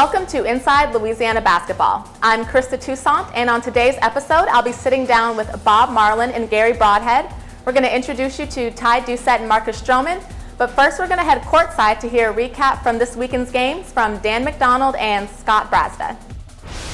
Welcome to Inside Louisiana Basketball. I'm Krista Toussaint, and on today's episode, I'll be sitting down with Bob Marlin and Gary Brodhead. We're going to introduce you to Ty Doucet and Marcus Stroman, but first we're going to head courtside to hear a recap from this weekend's games from Dan McDonald and Scott Brasda.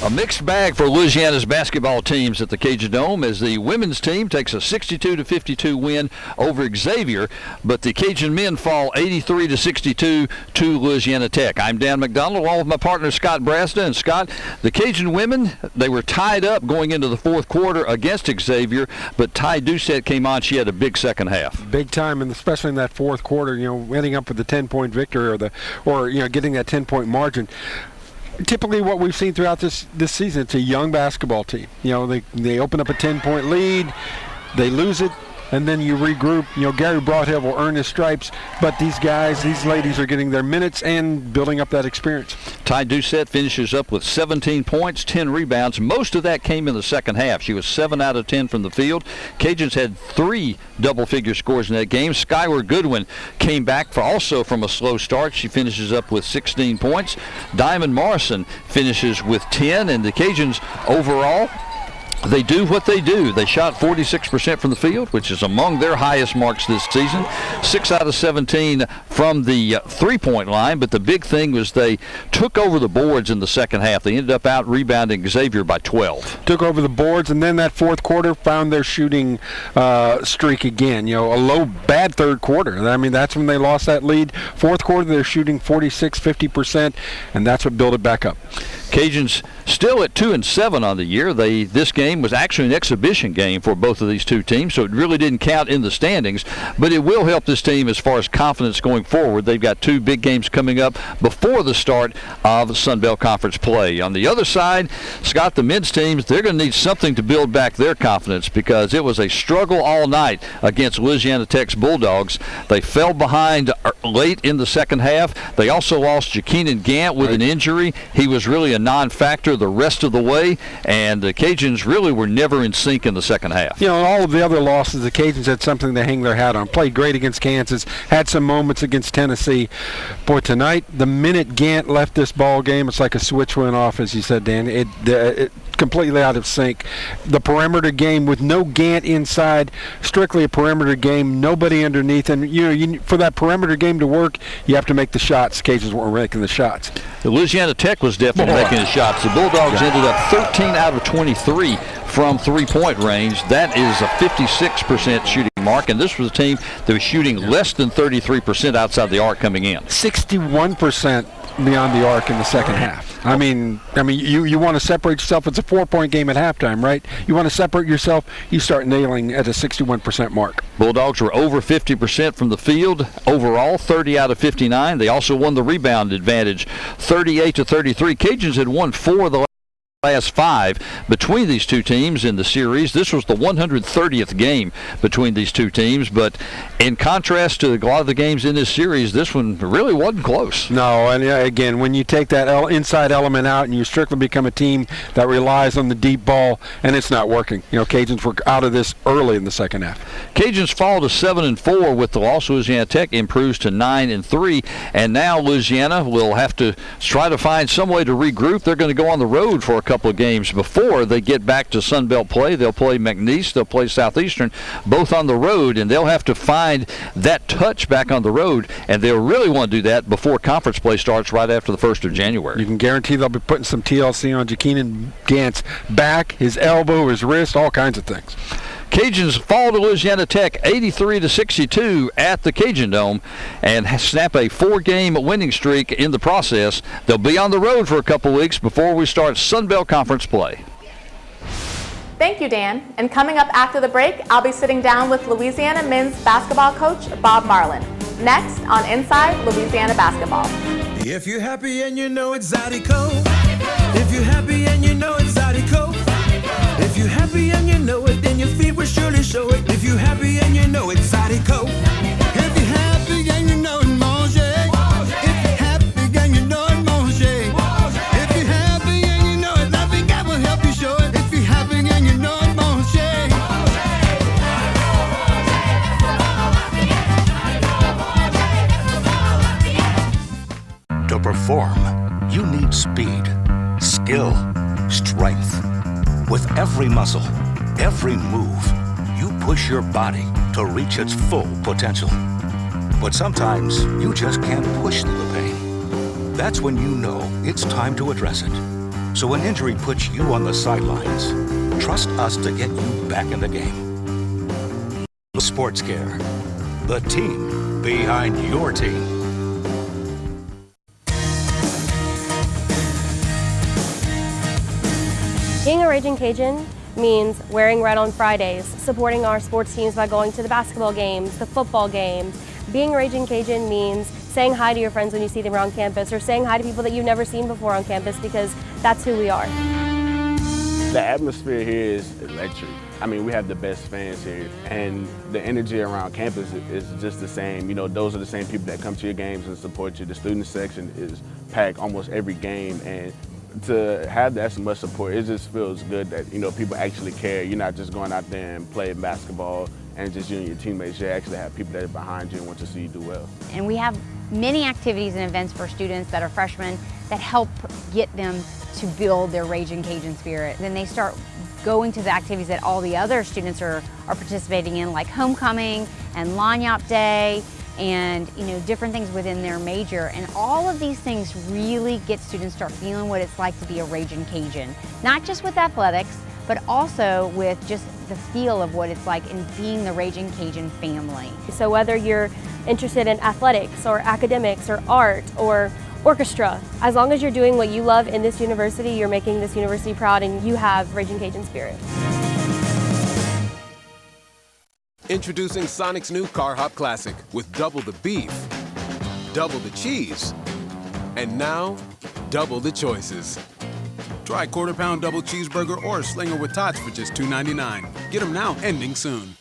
A mixed bag for Louisiana's basketball teams at the Cajun Dome as the women's team takes a 62-52 win over Xavier, but the Cajun men fall 83-62 to Louisiana Tech. I'm Dan McDonald along with my partner Scott Brasda. And Scott, the Cajun women, they were tied up going into the fourth quarter against Xavier, but Ty Doucet came on. She had a big second half. Big time, and especially in that fourth quarter, ending up with the 10-point victory or getting that 10-point margin. Typically what we've seen throughout this season, it's a young basketball team. They open up a 10-point lead, they lose it, and then you regroup. Gary Brodhead will earn his stripes, but these ladies are getting their minutes and building up that experience. Ty Doucet finishes up with 17 points, 10 rebounds. Most of that came in the second half. She was 7 out of 10 from the field. Cajuns had 3 double-figure scores in that game. Skyward Goodwin came back from a slow start. She finishes up with 16 points. Diamond Morrison finishes with 10, and the Cajuns overall, they do what they do. They shot 46% from the field, which is among their highest marks this season. 6 out of 17 from the three-point line, but the big thing was they took over the boards in the second half. They ended up out-rebounding Xavier by 12. Took over the boards, and then that fourth quarter found their shooting streak again. A bad third quarter. I mean, that's when they lost that lead. Fourth quarter, they're shooting 46-50%, and that's what built it back up. Cajuns still at 2-7 on the year. This game was actually an exhibition game for both of these two teams, so it really didn't count in the standings, but it will help this team as far as confidence going forward. They've got 2 big games coming up before the start of Sun Belt Conference play. On the other side, Scott, the men's teams, they're going to need something to build back their confidence because it was a struggle all night against Louisiana Tech's Bulldogs. They fell behind late in the second half. They also lost Jaqueline Gant with an injury. He was really a non-factor the rest of the way, and the Cajuns really were never in sync in the second half. All of the other losses, the Cajuns had something to hang their hat on. Played great against Kansas, had some moments against Tennessee. Boy, tonight, the minute Gant left this ball game, it's like a switch went off, as you said, Dan. It completely out of sync. The perimeter game with no Gant inside, strictly a perimeter game, nobody underneath, and for that perimeter game to work, you have to make the shots. The Cajuns weren't making the shots. The Louisiana Tech was definitely making the shots. The Bulldogs ended up 13 out of 23 from three-point range. That is a 56% shooting mark, and this was a team that was shooting less than 33% outside the arc coming in. 61% beyond the arc in the second half. I mean, you want to separate yourself. It's a 4-point game at halftime, right? You want to separate yourself, you start nailing at a 61% mark. Bulldogs were over 50% from the field overall, 30 out of 59. They also won the rebound advantage, 38-33. Cajuns had won 4 of the last 5 between these two teams in the series. This was the 130th game between these two teams, but in contrast to a lot of the games in this series, this one really wasn't close. No, and again, when you take that inside element out and you strictly become a team that relies on the deep ball, and it's not working. Cajuns were out of this early in the second half. Cajuns fall to 7-4 with the loss. Louisiana Tech improves to 9-3, and now Louisiana will have to try to find some way to regroup. They're going to go on the road for a couple of games before they get back to Sun Belt play. They'll play McNeese, they'll play Southeastern, both on the road, and they'll have to find that touch back on the road, and they'll really want to do that before conference play starts right after the 1st of January. You can guarantee they'll be putting some TLC on Jaqueline Gant's back, his elbow, his wrist, all kinds of things. Cajuns fall to Louisiana Tech 83-62 at the Cajun Dome and snap a 4-game winning streak in the process. They'll be on the road for a couple weeks before we start Sun Belt Conference play. Thank you, Dan. And coming up after the break, I'll be sitting down with Louisiana men's basketball coach Bob Marlin. Next on Inside Louisiana Basketball. If you're happy and you know it's Zydeco. If you're happy and you know it's Zydeco. If you're happy and you know it, then your feet will surely show it. If you're happy and you know it's Zydeco. If you're happy and you know it, Monge. If you're happy and you know it, Monge. If you're happy and you know it, loving God will help you show it. If you're happy and you know it, Monge. To perform, You need speed, skill, strength. With every muscle, every move, you push your body to reach its full potential. But sometimes you just can't push through the pain. That's when you know it's time to address it. So when injury puts you on the sidelines, trust us to get you back in the game. Sports Care, the team behind your team. Being a Ragin Cajun means wearing red on Fridays, supporting our sports teams by going to the basketball games, the football games. Being a Ragin Cajun means saying hi to your friends when you see them around campus, or saying hi to people that you've never seen before on campus, because that's who we are. The atmosphere here is electric. I mean, we have the best fans here, and the energy around campus is just the same. You know, those are the same people that come to your games and support you. The student section is packed almost every game, and to have that much support, it just feels good that, you know, people actually care. You're not just going out there and playing basketball and just you and your teammates. You actually have people that are behind you and want to see you do well. And we have many activities and events for students that are freshmen that help get them to build their Ragin Cajun spirit. Then they start going to the activities that all the other students are participating in, like homecoming and Lanyap Day, and, you know, different things within their major. And all of these things really get students to start feeling what it's like to be a Ragin Cajun. Not just with athletics, but also with just the feel of what it's like in being the Ragin Cajun family. So whether you're interested in athletics or academics or art or orchestra, as long as you're doing what you love in this university, you're making this university proud, and you have Ragin Cajun spirit. Introducing Sonic's new Car Hop Classic with double the beef, double the cheese, and now double the choices. Try quarter-pound double cheeseburger or slinger with tots for just $2.99. Get them now, ending soon.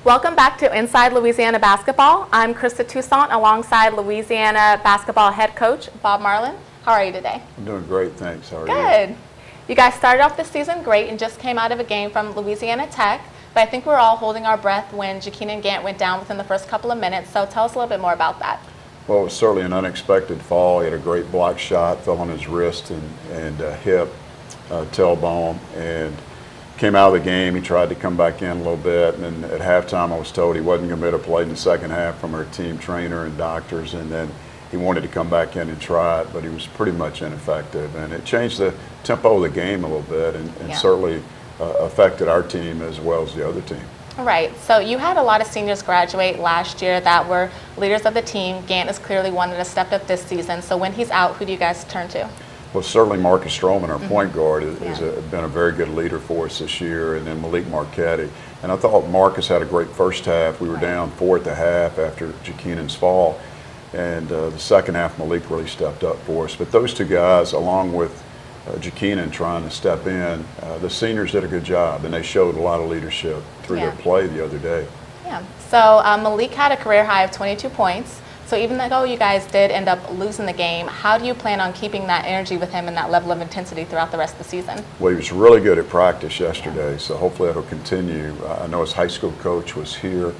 Welcome back to Inside Louisiana Basketball. I'm Krista Toussaint alongside Louisiana Basketball head coach Bob Marlin. How are you today? I'm doing great, thanks. How are you? Good. You guys started off the season great and just came out of a game from Louisiana Tech, but I think we're all holding our breath when Jakeenan Gant went down within the first couple of minutes, so tell us a little bit more about that. Well, it was certainly an unexpected fall. He had a great block shot, fell on his wrist and hip, tailbone, and came out of the game. He tried to come back in a little bit, and then at halftime I was told he wasn't going to be able to play in the second half from our team trainer and doctors, and then he wanted to come back in and try it, but he was pretty much ineffective, and it changed the tempo of the game a little bit, and certainly affected our team as well as the other team. Right, so you had a lot of seniors graduate last year that were leaders of the team. Gant is clearly one that has stepped up this season, so when he's out, who do you guys turn to? Well, certainly Marcus Stroman, our point guard, has been a very good leader for us this year, and then Malik Marquetti. And I thought Marcus had a great first half. We were down 4 at the half after Jakeenan's fall, and the second half Malik really stepped up for us. But those two guys, along with Jakeenan trying to step in, the seniors did a good job, and they showed a lot of leadership through their play the other day. Yeah, so Malik had a career high of 22 points. So even though you guys did end up losing the game, how do you plan on keeping that energy with him and that level of intensity throughout the rest of the season? Well, he was really good at practice yesterday, so hopefully that'll continue. I know his high school coach was here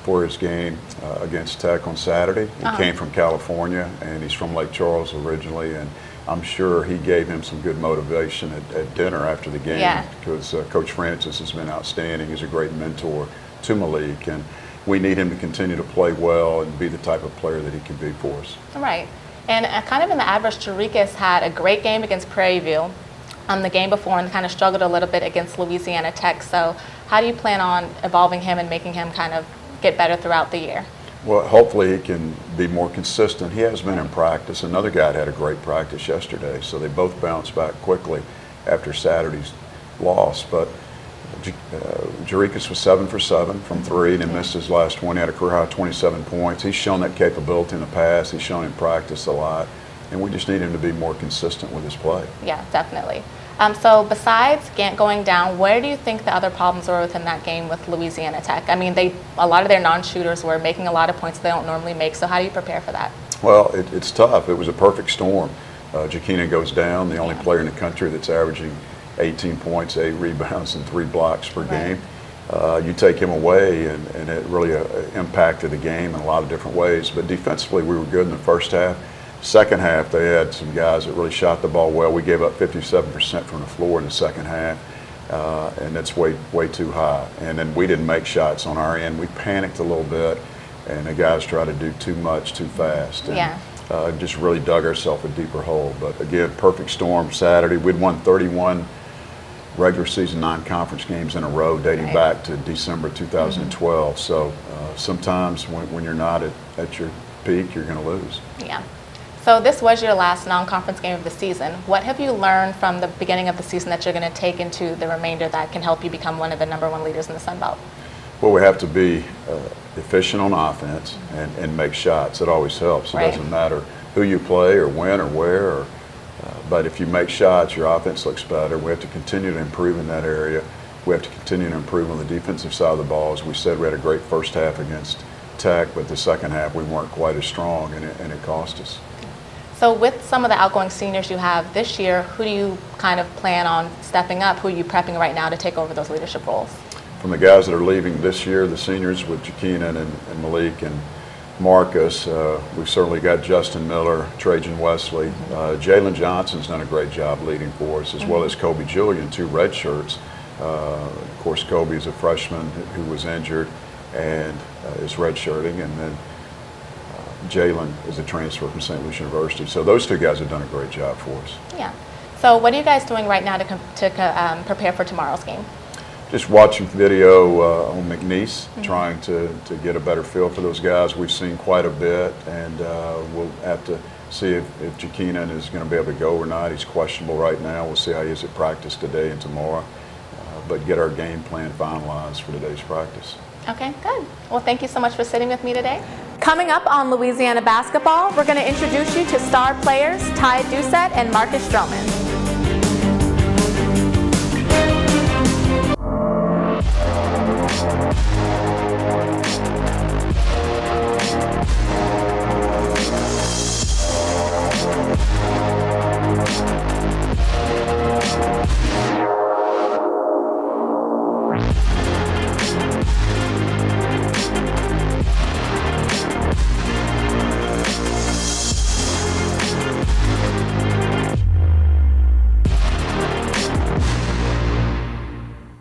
for his game against Tech on Saturday. He came from California, and he's from Lake Charles originally, and I'm sure he gave him some good motivation at dinner after the game, because Coach Francis has been outstanding. He's a great mentor to Malik, and we need him to continue to play well and be the type of player that he can be for us. Right. And kind of in the adverse, Jarikas had a great game against Prairie View the game before and kind of struggled a little bit against Louisiana Tech. So how do you plan on evolving him and making him kind of get better throughout the year? Well, hopefully he can be more consistent. He has been in practice. Another guy had a great practice yesterday, so they both bounced back quickly after Saturday's loss. But Jarikas was 7 for 7 from 3 and then missed his last one. He had a career high of 27 points. He's shown that capability in the past. He's shown in practice a lot, and we just need him to be more consistent with his play. Yeah, definitely. So besides Gant going down, where do you think the other problems were within that game with Louisiana Tech? I mean, a lot of their non-shooters were making a lot of points they don't normally make, so how do you prepare for that? Well, it's tough. It was a perfect storm. Jakeenan goes down, the only player in the country that's averaging 18 points, 8 rebounds, and 3 blocks per game. you take him away, and it really impacted the game in a lot of different ways. But defensively, we were good in the first half. Second half, they had some guys that really shot the ball well. We gave up 57% from the floor in the second half, and that's way too high. And then we didn't make shots on our end. We panicked a little bit, and the guys tried to do too much too fast. And, just really dug ourselves a deeper hole. But again, perfect storm Saturday. We'd won 31 regular season non-conference games in a row dating back to December 2012. So sometimes when you're not at your peak, you're going to lose. Yeah. So this was your last non-conference game of the season. What have you learned from the beginning of the season that you're going to take into the remainder that can help you become one of the #1 leaders in the Sun Belt? Well, we have to be efficient on offense and make shots. It always helps. It doesn't matter who you play or when or where. But if you make shots, your offense looks better. We have to continue to improve in that area. We have to continue to improve on the defensive side of the ball. As we said, we had a great first half against Tech, but the second half we weren't quite as strong, and it cost us. So with some of the outgoing seniors you have this year, who do you kind of plan on stepping up? Who are you prepping right now to take over those leadership roles? From the guys that are leaving this year, the seniors with Jakeenan and Malik and Marcus, we've certainly got Justin Miller, Trajan Wesley. Jalen Johnson's done a great job leading for us, as well as Kobe Julian, 2 red shirts. Of course, Kobe is a freshman who was injured and is redshirting, and then Jalen is a transfer from St. Louis University. So those 2 guys have done a great job for us. Yeah. So what are you guys doing right now to prepare for tomorrow's game? Just watching video on McNeese, trying to get a better feel for those guys. We've seen quite a bit, and we'll have to see if Jakeenan is going to be able to go or not. He's questionable right now. We'll see how he is at practice today and tomorrow, but get our game plan finalized for today's practice. Okay, good. Well, thank you so much for sitting with me today. Coming up on Louisiana Basketball, we're going to introduce you to star players Ty Doucet and Marcus Stroman.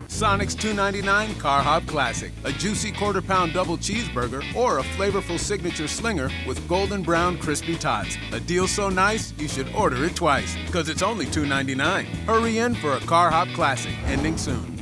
Sonic's $2.99 Car Hop Classic, a juicy quarter-pound double cheeseburger, or a flavorful signature slinger with golden brown crispy tots. A deal so nice, you should order it twice, because it's only $2.99. Hurry in for a Car Hop Classic, ending soon.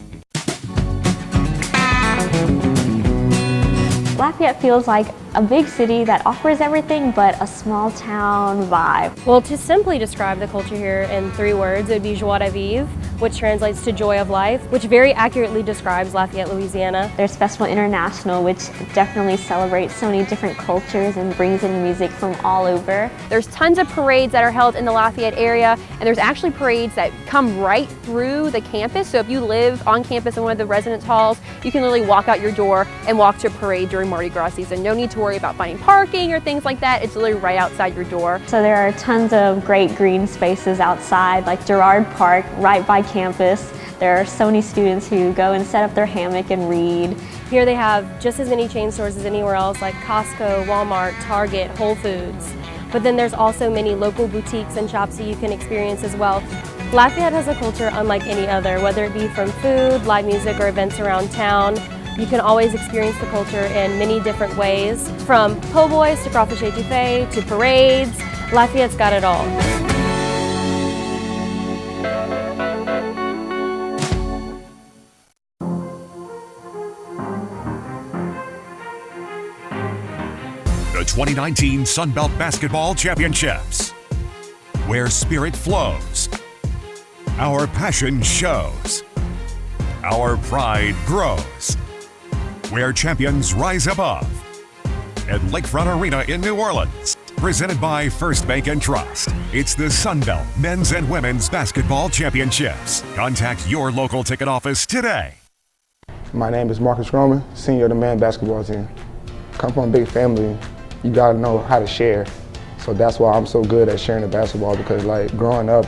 Lafayette feels like a big city that offers everything but a small town vibe. Well, to simply describe the culture here in 3 words, it would be joie de vivre, which translates to joy of life, which very accurately describes Lafayette, Louisiana. There's Festival International, which definitely celebrates so many different cultures and brings in music from all over. There's tons of parades that are held in the Lafayette area, and there's actually parades that come right through the campus. So if you live on campus in one of the residence halls, you can literally walk out your door and walk to a parade during Mardi Gras season. No need to worry about finding parking or things like that. It's literally right outside your door. So there are tons of great green spaces outside, like Girard Park, right by campus. There are so many students who go and set up their hammock and read. Here they have just as many chain stores as anywhere else, like Costco, Walmart, Target, Whole Foods. But then there's also many local boutiques and shops that you can experience as well. Lafayette has a culture unlike any other, whether it be from food, live music, or events around town. You can always experience the culture in many different ways, from po' boys to crawfish étouffée to parades. Lafayette's got it all. The 2019 Sun Belt Basketball Championships, where spirit flows, our passion shows, our pride grows, where champions rise above. At Lakefront Arena in New Orleans, presented by First Bank and Trust. It's the Sun Belt Men's and Women's Basketball Championships. Contact your local ticket office today. My name is Marcus Stroman, senior of the men's basketball team. Come from a big family, you gotta know how to share. So that's why I'm so good at sharing the basketball, because like growing up,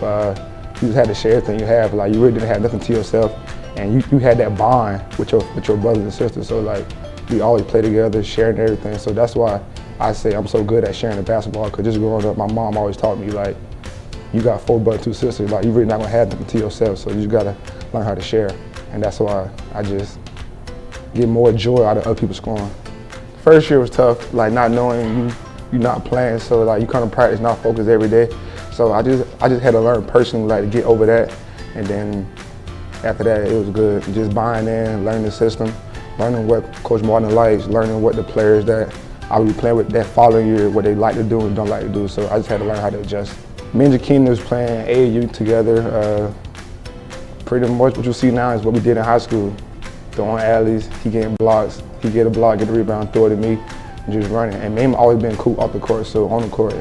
you just had to share everything you have. Like, you really didn't have nothing to yourself, and you had that bond with your brothers and sisters. So like, we always play together, sharing everything. So that's why I say I'm so good at sharing the basketball, because just growing up, my mom always taught me, like, you got 4 brothers, 2 sisters, like, you really not gonna have nothing to yourself, so you just gotta learn how to share. And that's why I just get more joy out of other people scoring. First year was tough, like, not knowing you're not playing, so like, you kind of practice, not focus every day. So I just had to learn personally, like, to get over that. And then after that, it was good. Just buying in, learning the system, learning what Coach Marlin likes, learning what the players that I would be playing with that following year, what they like to do and don't like to do. So I just had to learn how to adjust. Me and Jakeem was playing AAU together. Pretty much what you see now is what we did in high school. Throwing alleys, he getting blocks, he get a block, get a rebound, throw it to me, and just running. And me and him always been cool off the court, so on the court,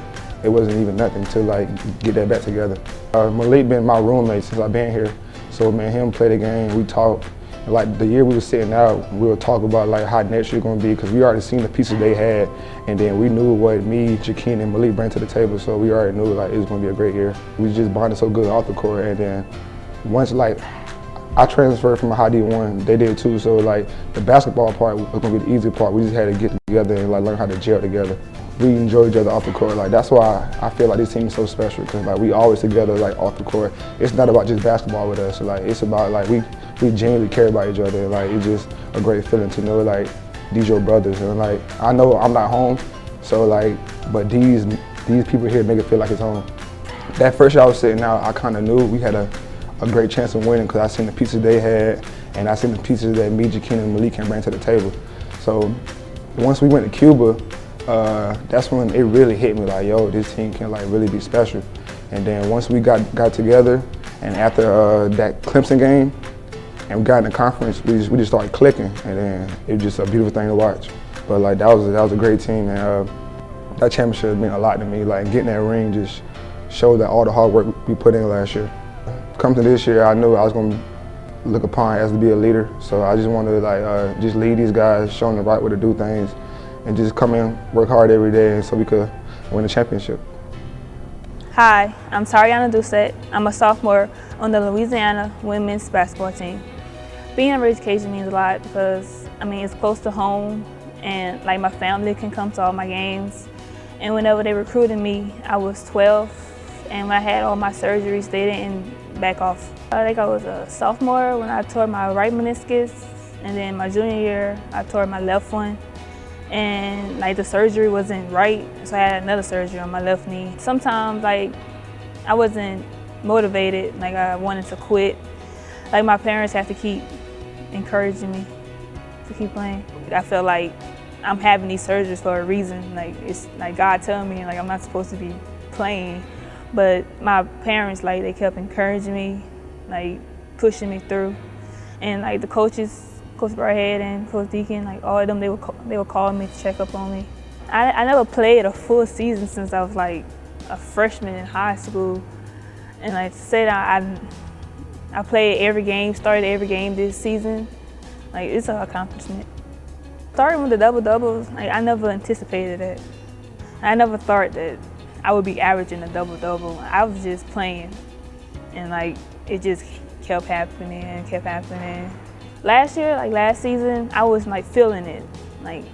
it wasn't even nothing to like get that back together. Malik been my roommate since I've been here. So me and him play the game, we talk. Like the year we were sitting out, we would talk about like how next year gonna be, because we already seen the pieces they had, and then we knew what me, Jakeem, and Malik bring to the table, so we already knew like it was gonna be a great year. We just bonded so good off the court, and then once like I transferred from a high D1, they did too, so like the basketball part was gonna be the easy part. We just had to get together and like learn how to gel together. We enjoy each other off the court. Like, that's why I feel like this team is so special, because like we always together like off the court. It's not about just basketball with us. Like, it's about like we genuinely care about each other. Like, it's just a great feeling to know like these your brothers. And like, I know I'm not home, so like, but these people here make it feel like it's home. That first year I was sitting out, I kind of knew we had a great chance of winning, because I seen the pieces they had, and I seen the pieces that me, Jakeem, and Malik can bring to the table. So once we went to Cuba, that's when it really hit me like, yo, this team can like really be special. And then once we got together, and after that Clemson game, and we got in the conference, we just started clicking, and then it was just a beautiful thing to watch. But like that was a great team, and that championship meant a lot to me. Like, getting that ring just showed that all the hard work we put in last year. Come to this year, I knew I was going to look upon as to be a leader, so I just wanted to like just lead these guys, show them the right way to do things, and just come in, work hard every day, and so we could win the championship. Hi, I'm Tariana Doucet. I'm a sophomore on the Louisiana women's basketball team. Being a Ragin Cajun means a lot, because I mean, it's close to home, and like my family can come to all my games. And whenever they recruited me, I was 12, and when I had all my surgeries, they didn't back off. I think I was a sophomore when I tore my right meniscus, and then my junior year, I tore my left one. And like the surgery wasn't right, so I had another surgery on my left knee. Sometimes like I wasn't motivated, like I wanted to quit. Like, my parents have to keep encouraging me to keep playing. I feel like I'm having these surgeries for a reason. Like, it's like God telling me like I'm not supposed to be playing. But my parents, like, they kept encouraging me, like pushing me through. And like the coaches, Coach Brodhead and Coach Deacon, like all of them, they would call me to check up on me. I never played a full season since I was like a freshman in high school. And like to say that I played every game, started every game this season, like it's an accomplishment. Starting with the double-doubles, like I never anticipated that. I never thought that I would be averaging a double-double. I was just playing, and like it just kept happening and kept happening. Last year, like last season, I was like feeling it, like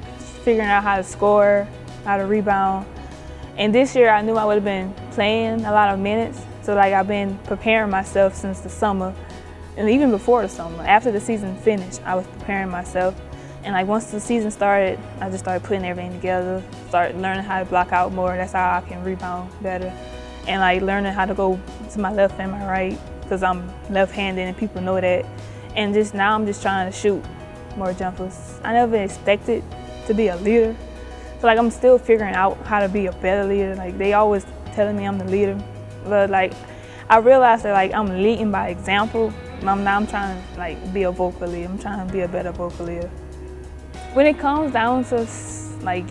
figuring out how to score, how to rebound. And this year, I knew I would have been playing a lot of minutes, so like I've been preparing myself since the summer, and even before the summer. After the season finished, I was preparing myself. And like once the season started, I just started putting everything together, started learning how to block out more. That's how I can rebound better. And like learning how to go to my left and my right, because I'm left-handed and people know that. And just now I'm just trying to shoot more jumpers. I never expected to be a leader. So like I'm still figuring out how to be a better leader. Like they always telling me I'm the leader. But like I realized that like I'm leading by example. Now I'm trying to like be a vocal leader. I'm trying to be a better vocal leader. When it comes down to like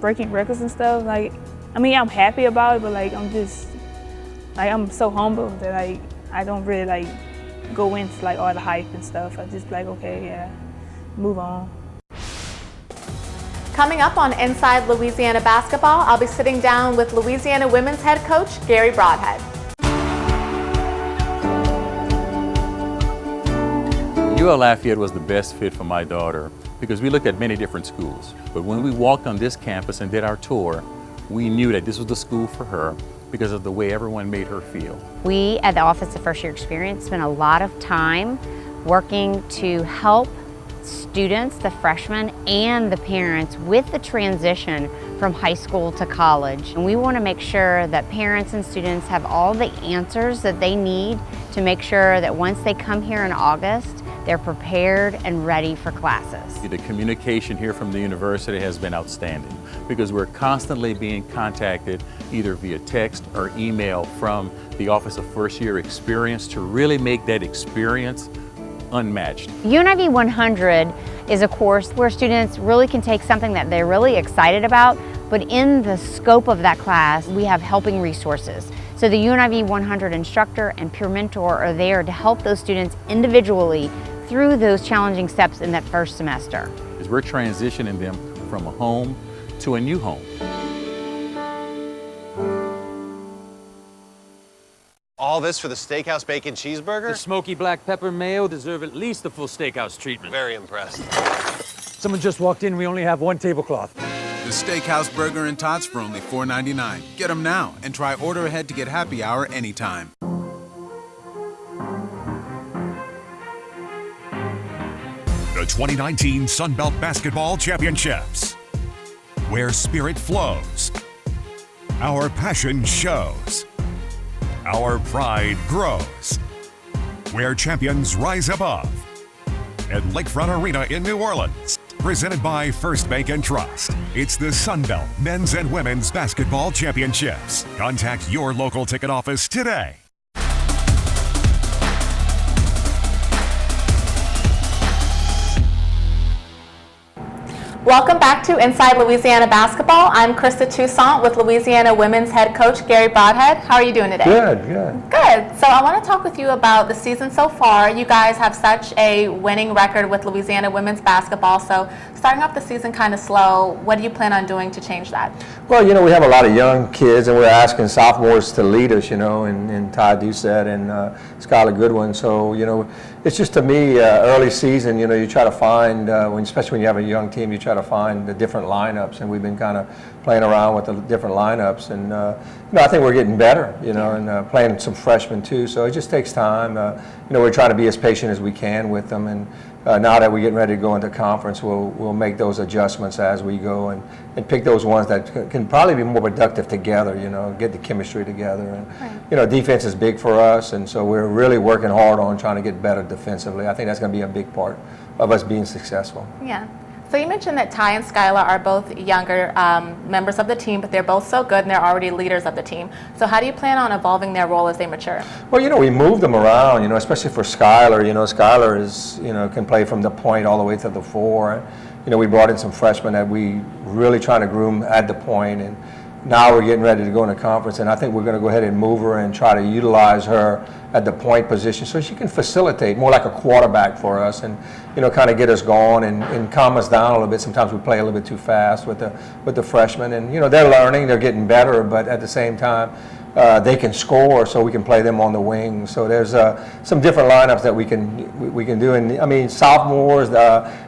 breaking records and stuff, like I mean I'm happy about it, but like I'm just like I'm so humble that like I don't really like go into like all the hype and stuff. I just like, okay, yeah, move on. Coming up on Inside Louisiana Basketball, I'll be sitting down with Louisiana women's head coach Gary Brodhead. UL Lafayette was the best fit for my daughter because we looked at many different schools. But when we walked on this campus and did our tour, we knew that this was the school for her because of the way everyone made her feel. We at the Office of First Year Experience spent a lot of time working to help students, the freshmen, and the parents with the transition from high school to college. And we want to make sure that parents and students have all the answers that they need to make sure that once they come here in August, they're prepared and ready for classes. The communication here from the university has been outstanding because we're constantly being contacted either via text or email from the Office of First Year Experience to really make that experience unmatched. UNIV 100 is a course where students really can take something that they're really excited about, but in the scope of that class, we have helping resources. So the UNIV 100 instructor and peer mentor are there to help those students individually through those challenging steps in that first semester. As we're transitioning them from a home to a new home. All this for the steakhouse bacon cheeseburger? The smoky black pepper mayo deserve at least the full steakhouse treatment. Very impressed. Someone just walked in. We only have one tablecloth. The Steakhouse Burger and Tots for only $4.99. Get them now and try order ahead to get happy hour anytime. The 2019 Sunbelt Basketball Championships, where spirit flows, our passion shows, our pride grows, where champions rise above. At Lakefront Arena in New Orleans, presented by First Bank and Trust. It's the Sunbelt Men's and Women's Basketball Championships. Contact your local ticket office today. Welcome back to Inside Louisiana Basketball. I'm Krista Toussaint with Louisiana Women's head coach Gary Brodhead. How are you doing today? Good, good. Good. So I want to talk with you about the season so far. You guys have such a winning record with Louisiana Women's Basketball. So starting off the season kind of slow, what do you plan on doing to change that? Well, you know, we have a lot of young kids, and we're asking sophomores to lead us, you know, and Ty Doucet and Skylar Goodwin. So, you know, it's just, to me, early season, you know, you try to find, especially when you have a young team, you try to find the different lineups, and we've been kind of playing around with the different lineups, and you know, I think we're getting better, you know, and playing some freshmen too, so it just takes time. You know, we're trying to be as patient as we can with them, and now that we're getting ready to go into conference, we'll make those adjustments as we go and pick those ones that can probably be more productive together, you know, get the chemistry together. And you know, defense is big for us, and so we're really working hard on trying to get better defensively. I think that's going to be a big part of us being successful. Yeah. So you mentioned that Ty and Skylar are both younger members of the team, but they're both so good and they're already leaders of the team. So how do you plan on evolving their role as they mature? Well, you know, we moved them around, you know, especially for Skylar. You know, Skylar is, you know, can play from the point all the way to the four. You know, we brought in some freshmen that we really trying to groom at the point, and now we're getting ready to go into conference, and I think we're going to go ahead and move her and try to utilize her at the point position so she can facilitate more like a quarterback for us, and you know, kind of get us going and calm us down a little bit. Sometimes we play a little bit too fast with the freshmen, and you know, they're learning, they're getting better, but at the same time they can score, so we can play them on the wing. So there's some different lineups that we can do. And I mean, sophomores,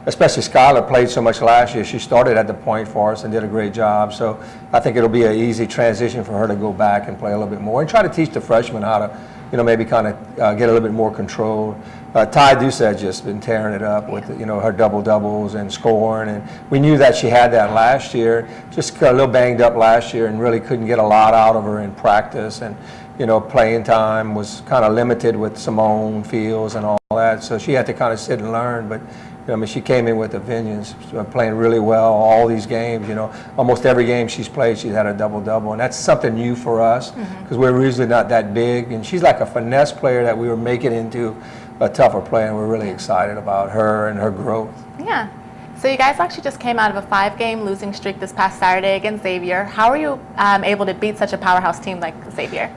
especially Skylar, played so much last year. She started at the point for us and did a great job. So I think it'll be an easy transition for her to go back and play a little bit more and try to teach the freshmen how to, you know, maybe kind of get a little bit more control. Ty Doucet just been tearing it up with, you know, her double-doubles and scoring, and we knew that she had that last year. Just got a little banged up last year and really couldn't get a lot out of her in practice, and you know, playing time was kind of limited with Simone Fields and all that, so she had to kind of sit and learn. But you know, I mean, she came in with a vengeance, playing really well all these games. You know, almost every game she's played, she's had a double-double, and that's something new for us because we're usually not that big. And she's like a finesse player that we were making into a tougher player, and we're really excited about her and her growth. Yeah. So you guys actually just came out of a 5-game losing streak this past Saturday against Xavier. How are you able to beat such a powerhouse team like Xavier?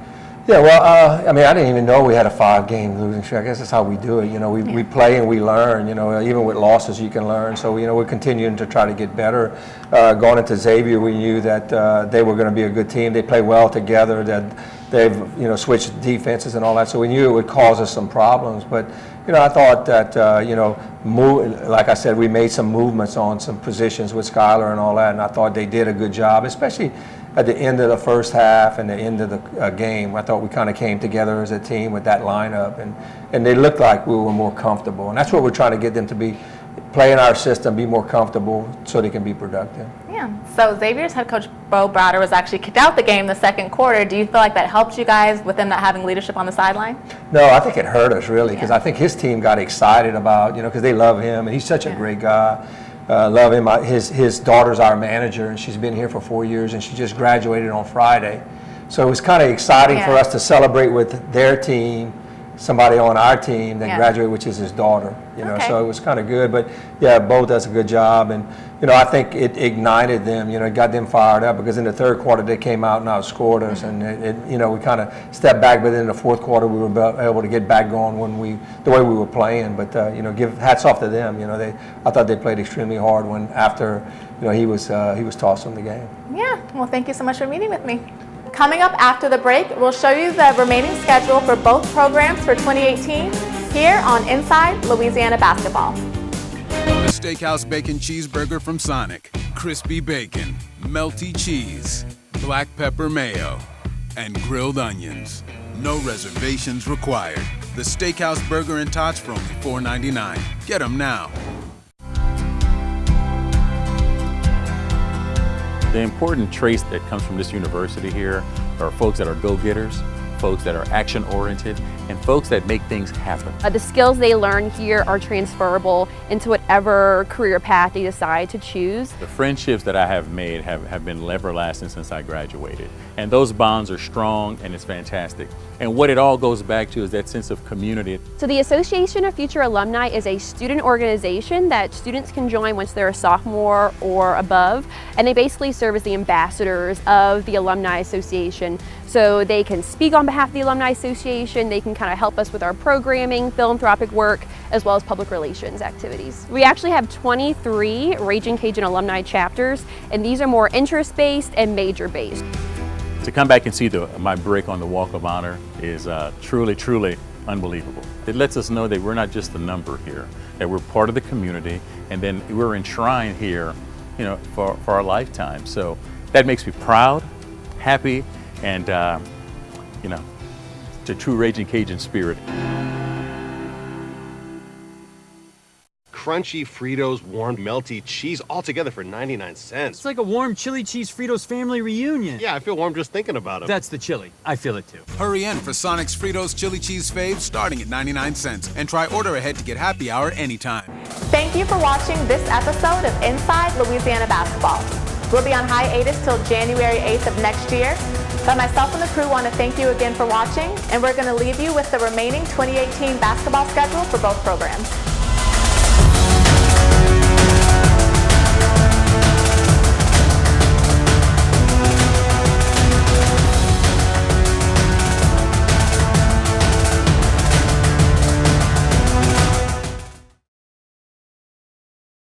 Yeah, well, I mean, I didn't even know we had a 5-game losing streak. I guess that's how we do it. You know, we play and we learn. You know, even with losses, you can learn. So, you know, we're continuing to try to get better. Going into Xavier, we knew that they were going to be a good team. They play well together. That they've, you know, switched defenses and all that. So we knew it would cause us some problems. But, you know, I thought that, you know, like I said, we made some movements on some positions with Skylar and all that. And I thought they did a good job, especially at the end of the first half and the end of the game. I thought we kind of came together as a team with that lineup, and they looked like we were more comfortable. And that's what we're trying to get them to be, play in our system, be more comfortable so they can be productive. Yeah, so Xavier's head coach Bob Marlin was actually kicked out the game the second quarter. Do you feel like that helped you guys with him not having leadership on the sideline? No, I think it hurt us really, because I think his team got excited about, you know, because they love him, and he's such a great guy. Love him. His daughter's our manager, and she's been here for 4 years, and she just graduated on Friday. So it was kind of exciting for us to celebrate with their team, somebody on our team that graduated, which is his daughter. You know, so it was kind of good. But yeah, Bo does a good job, and you know, I think it ignited them. You know, it got them fired up, because in the third quarter they came out and outscored us, and you know, we kind of stepped back. But in the fourth quarter, we were able to get back going the way we were playing. But you know, give hats off to them. You know, I thought they played extremely hard after you know he was tossed from the game. Yeah. Well, thank you so much for meeting with me. Coming up after the break, we'll show you the remaining schedule for both programs for 2018 here on Inside Louisiana Basketball. The Steakhouse Bacon Cheeseburger from Sonic. Crispy bacon, melty cheese, black pepper mayo, and grilled onions. No reservations required. The Steakhouse Burger and Tots for only $4.99. Get them now. The important traits that comes from this university here are folks that are go-getters, folks that are action-oriented, and folks that make things happen. The skills they learn here are transferable into whatever career path they decide to choose. The friendships that I have made have been everlasting since I graduated. And those bonds are strong, and it's fantastic. And what it all goes back to is that sense of community. So the Association of Future Alumni is a student organization that students can join once they're a sophomore or above, and they basically serve as the ambassadors of the Alumni Association. So they can speak on behalf of the Alumni Association, they can kind of help us with our programming, philanthropic work, as well as public relations activities. We actually have 23 Ragin Cajun alumni chapters, and these are more interest-based and major-based. To come back and see my brick on the Walk of Honor is truly, truly unbelievable. It lets us know that we're not just a number here, that we're part of the community, and then we're enshrined here, you know, for our lifetime. So that makes me proud, happy, and you know, it's a true Ragin Cajun spirit. Crunchy Fritos, warm, melty cheese, all together for 99 cents. It's like a warm chili cheese Fritos family reunion. Yeah, I feel warm just thinking about them. That's the chili. I feel it too. Hurry in for Sonic's Fritos Chili Cheese Faves starting at 99 cents. And try order ahead to get happy hour anytime. Thank you for watching this episode of Inside Louisiana Basketball. We'll be on hiatus till January 8th of next year. But myself and the crew want to thank you again for watching, and we're going to leave you with the remaining 2018 basketball schedule for both programs.